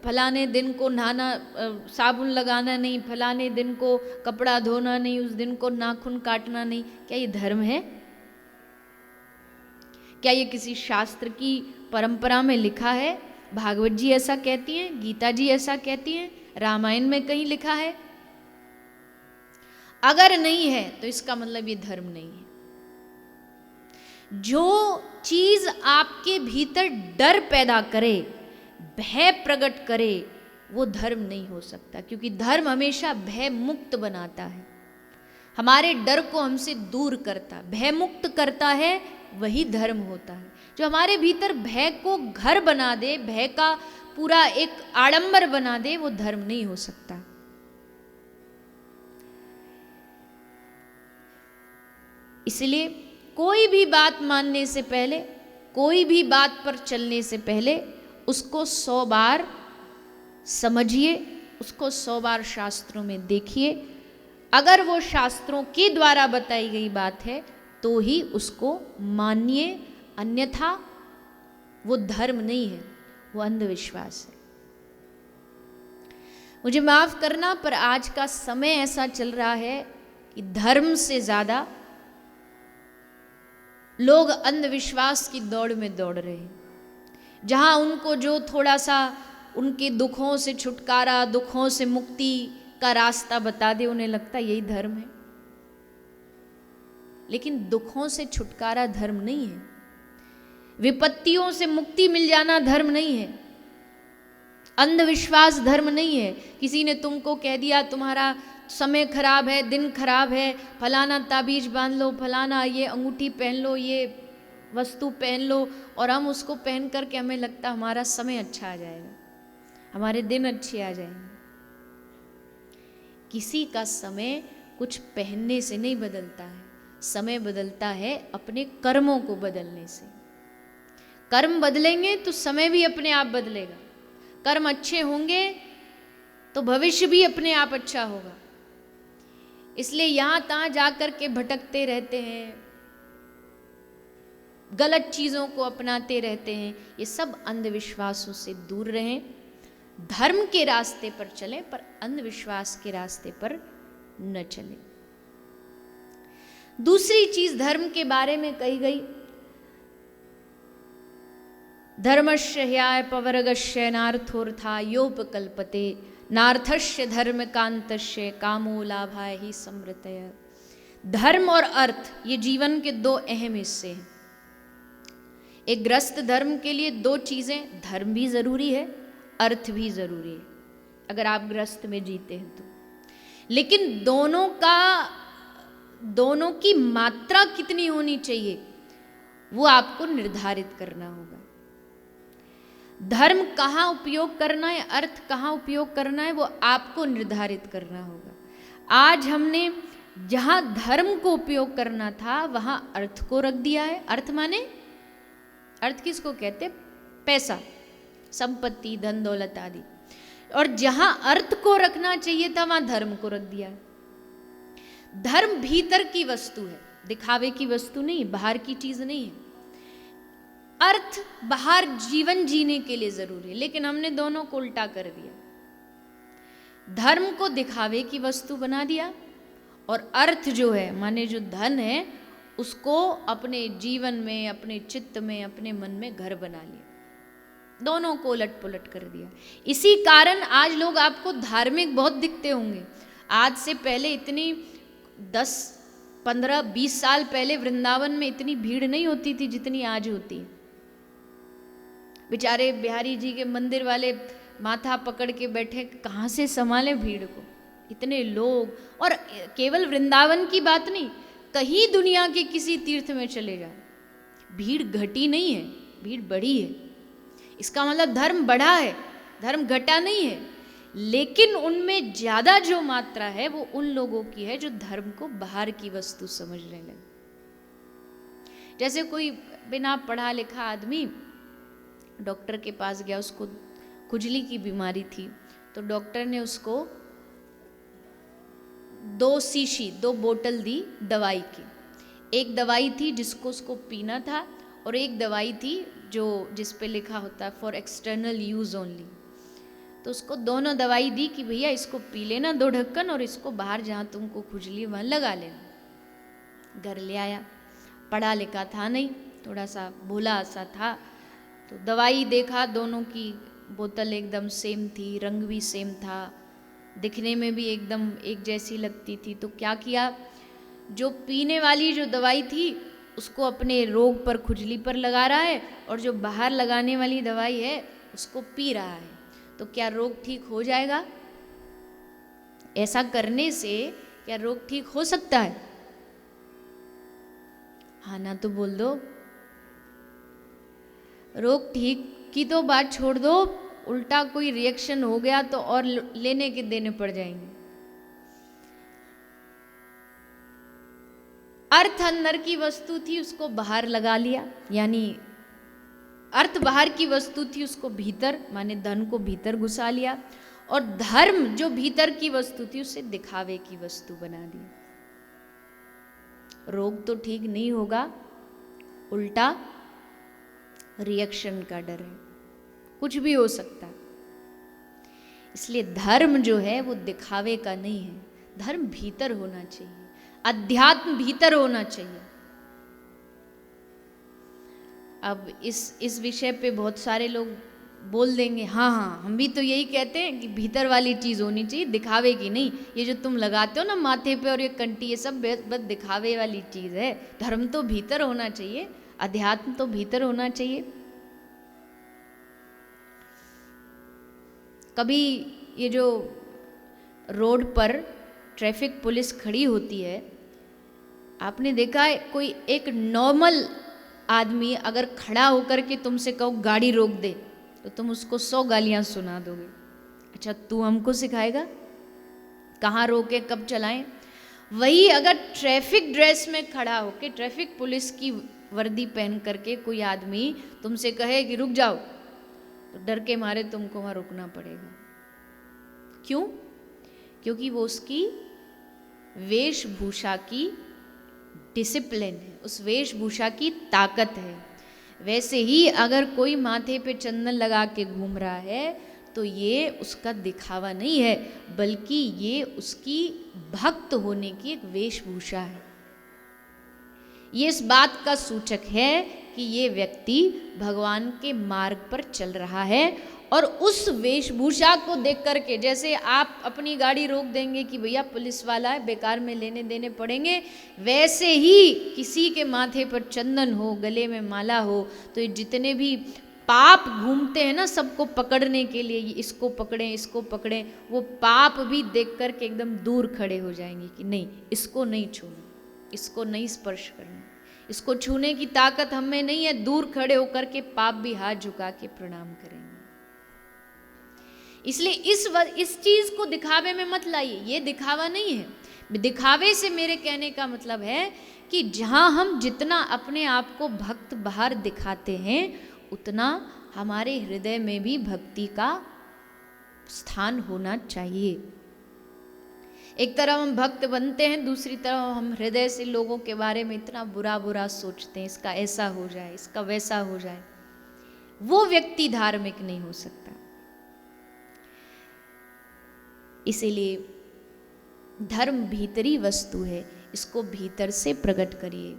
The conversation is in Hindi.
फलाने दिन को नहाना, साबुन लगाना नहीं, फलाने दिन को कपड़ा धोना नहीं, उस दिन को नाखून काटना नहीं, क्या ये धर्म है? क्या ये किसी शास्त्र की परंपरा में लिखा है? भागवत जी ऐसा कहती हैं, गीता जी ऐसा कहती हैं, रामायण में कहीं लिखा है? अगर नहीं है तो इसका मतलब ये धर्म नहीं है। जो चीज आपके भीतर डर पैदा करे, भय प्रकट करे, वो धर्म नहीं हो सकता, क्योंकि धर्म हमेशा भय मुक्त बनाता है, हमारे डर को हमसे दूर करता, भय मुक्त करता है, वही धर्म होता है। जो हमारे भीतर भय को घर बना दे, भय का पूरा एक आडंबर बना दे, वो धर्म नहीं हो सकता। इसलिए कोई भी बात मानने से पहले, कोई भी बात पर चलने से पहले उसको 100 बार समझिए, उसको 100 बार शास्त्रों में देखिए। अगर वो शास्त्रों के द्वारा बताई गई बात है तो ही उसको मानिए, अन्यथा वो धर्म नहीं है, वो अंधविश्वास है। मुझे माफ करना, पर आज का समय ऐसा चल रहा है कि धर्म से ज्यादा लोग अंधविश्वास की दौड़ में दौड़ रहे हैं। जहां उनको जो थोड़ा सा उनके दुखों से छुटकारा, दुखों से मुक्ति का रास्ता बता दे, उन्हें लगता है यही धर्म है। लेकिन दुखों से छुटकारा धर्म नहीं है, विपत्तियों से मुक्ति मिल जाना धर्म नहीं है, अंधविश्वास धर्म नहीं है। किसी ने तुमको कह दिया तुम्हारा समय खराब है, दिन खराब है, फलाना ताबीज बांध लो, फलाना ये अंगूठी पहन लो, ये वस्तु पहन लो, और हम उसको पहन करके हमें लगता हमारा समय अच्छा आ जाएगा, हमारे दिन अच्छे आ जाएंगे। किसी का समय कुछ पहनने से नहीं बदलता है, समय बदलता है अपने कर्मों को बदलने से। कर्म बदलेंगे तो समय भी अपने आप बदलेगा, कर्म अच्छे होंगे तो भविष्य भी अपने आप अच्छा होगा। इसलिए यहां तहां जाकर के भटकते रहते हैं, गलत चीजों को अपनाते रहते हैं, ये सब अंधविश्वासों से दूर रहें, धर्म के रास्ते पर चलें, पर अंधविश्वास के रास्ते पर न चलें। दूसरी चीज धर्म के बारे में कही गई, धर्मस्य ह्याय पवर्गस्य नार्थोर्था योपकल्पते नार्थस्य धर्म कांतस्य कामो लाभाय ही समृतय। धर्म और अर्थ ये जीवन के दो अहम हिस्से हैं। एक गृहस्थ धर्म के लिए दो चीजें, धर्म भी जरूरी है, अर्थ भी जरूरी है, अगर आप गृहस्थ में जीते हैं तो। लेकिन दोनों की मात्रा कितनी होनी चाहिए वो आपको निर्धारित करना होगा। धर्म कहाँ उपयोग करना है, अर्थ कहाँ उपयोग करना है, वो आपको निर्धारित करना होगा। आज हमने जहां धर्म को उपयोग करना था वहां अर्थ को रख दिया है। अर्थ माने, अर्थ किसको कहते? पैसा, संपत्ति, धन दौलत आदि। और जहां अर्थ को रखना चाहिए था वहां धर्म को रख दिया है। धर्म भीतर की वस्तु है, दिखावे की वस्तु नहीं, बाहर की चीज नहीं है। अर्थ बाहर जीवन जीने के लिए जरूरी है, लेकिन हमने दोनों को उल्टा कर दिया। धर्म को दिखावे की वस्तु बना दिया और अर्थ जो है माने जो धन है उसको अपने जीवन में, अपने चित्त में, अपने मन में घर बना लिया। दोनों को उलट पुलट कर दिया। इसी कारण आज लोग आपको धार्मिक बहुत दिखते होंगे। आज से पहले इतनी 10, 15, 20 साल पहले वृंदावन में इतनी भीड़ नहीं होती थी जितनी आज होती है। बेचारे बिहारी जी के मंदिर वाले माथा पकड़ के बैठे, कहाँ से संभाले भीड़ को, इतने लोग। और केवल वृंदावन की बात नहीं, कहीं दुनिया के किसी तीर्थ में चले जाओ, भीड़ घटी नहीं है, भीड़ बढ़ी है। इसका मतलब धर्म बढ़ा है, धर्म घटा नहीं है। लेकिन उनमें ज्यादा जो मात्रा है वो उन लोगों की है जो धर्म को बाहर की वस्तु समझने लगे। जैसे कोई बिना पढ़ा लिखा आदमी डॉक्टर के पास गया, उसको खुजली की बीमारी थी, तो डॉक्टर ने उसको 2 बोतल दी दवाई की। एक दवाई थी जिसको उसको पीना था और एक दवाई थी जो जिस पे लिखा होता है फॉर एक्सटर्नल यूज ओनली। तो उसको दोनों दवाई दी कि भैया इसको पी लेना 2 ढक्कन, और इसको बाहर जहाँ तुमको खुजली वहाँ लगा लेना। घर ले आया, पढ़ा लिखा था नहीं, थोड़ा सा भोला सा था, तो दवाई देखा, दोनों की बोतल एकदम सेम थी, रंग भी सेम था, दिखने में भी एकदम एक जैसी लगती थी। तो क्या किया, जो पीने वाली जो दवाई थी उसको अपने रोग पर, खुजली पर लगा रहा है, और जो बाहर लगाने वाली दवाई है उसको पी रहा है। तो क्या रोग ठीक हो जाएगा? ऐसा करने से क्या रोग ठीक हो सकता है? हाँ ना तो बोल दो। रोग ठीक की तो बात छोड़ दो, उल्टा कोई रिएक्शन हो गया तो और लेने के देने पड़ जाएंगे। अर्थ अंदर की वस्तु थी, उसको बाहर लगा लिया, यानी अर्थ बाहर की वस्तु थी, उसको भीतर, माने धन को भीतर घुसा लिया, और धर्म जो भीतर की वस्तु थी उसे दिखावे की वस्तु बना दी। रोग तो ठीक नहीं होगा, उल्टा रिएक्शन का डर है, कुछ भी हो सकता है। इसलिए धर्म जो है वो दिखावे का नहीं है, धर्म भीतर होना चाहिए, अध्यात्म भीतर होना चाहिए। अब इस विषय पे बहुत सारे लोग बोल देंगे, हाँ हाँ हम भी तो यही कहते हैं कि भीतर वाली चीज़ होनी चाहिए, दिखावे की नहीं। ये जो तुम लगाते हो ना माथे पे और ये कंठी, ये सब बस दिखावे वाली चीज़ है। धर्म तो भीतर होना चाहिए, अध्यात्म तो भीतर होना चाहिए। कभी ये जो रोड पर ट्रैफिक पुलिस खड़ी होती है, आपने देखा है कोई एक नॉर्मल आदमी अगर खड़ा होकर के तुमसे कहो गाड़ी रोक दे, तो तुम उसको 100 गालियां सुना दोगे। अच्छा तू हमको सिखाएगा कहाँ रोके कब चलाएं? वही अगर ट्रैफिक ड्रेस में खड़ा होके, ट्रैफिक पुलिस की वर्दी पहन करके कोई आदमी तुमसे कहे कि रुक जाओ, तो डर के मारे तुमको वहां रुकना पड़ेगा। क्यों? क्योंकि वो उसकी वेशभूषा की डिसिप्लिन है, उस वेशभूषा की ताकत है। वैसे ही अगर कोई माथे पे चंदन लगा के घूम रहा है तो ये उसका दिखावा नहीं है, बल्कि ये उसकी भक्त होने की एक वेशभूषा है। ये इस बात का सूचक है कि ये व्यक्ति भगवान के मार्ग पर चल रहा है। और उस वेशभूषा को देख करके, जैसे आप अपनी गाड़ी रोक देंगे कि भैया पुलिस वाला है, बेकार में लेने देने पड़ेंगे, वैसे ही किसी के माथे पर चंदन हो, गले में माला हो, तो ये जितने भी पाप घूमते हैं ना सबको पकड़ने के लिए, इसको पकड़ें इसको पकड़ें, वो पाप भी देख करके एकदम दूर खड़े हो जाएंगे कि नहीं, इसको नहीं छूना, इसको नहीं स्पर्श करना, इसको छूने की ताकत हमें नहीं है। दूर खड़े होकर के पाप भी हाथ झुका के प्रणाम करेंगे। इसलिए इस चीज को दिखावे में मत लाइए, ये दिखावा नहीं है। दिखावे से मेरे कहने का मतलब है कि जहां हम जितना अपने आप को भक्त बाहर दिखाते हैं, उतना हमारे हृदय में भी भक्ति का स्थान होना चाहिए। एक तरफ हम भक्त बनते हैं, दूसरी तरफ हम हृदय से लोगों के बारे में इतना बुरा बुरा सोचते हैं, इसका ऐसा हो जाए, इसका वैसा हो जाए, वो व्यक्ति धार्मिक नहीं हो सकता। इसीलिए धर्म भीतरी वस्तु है, इसको भीतर से प्रकट करिए।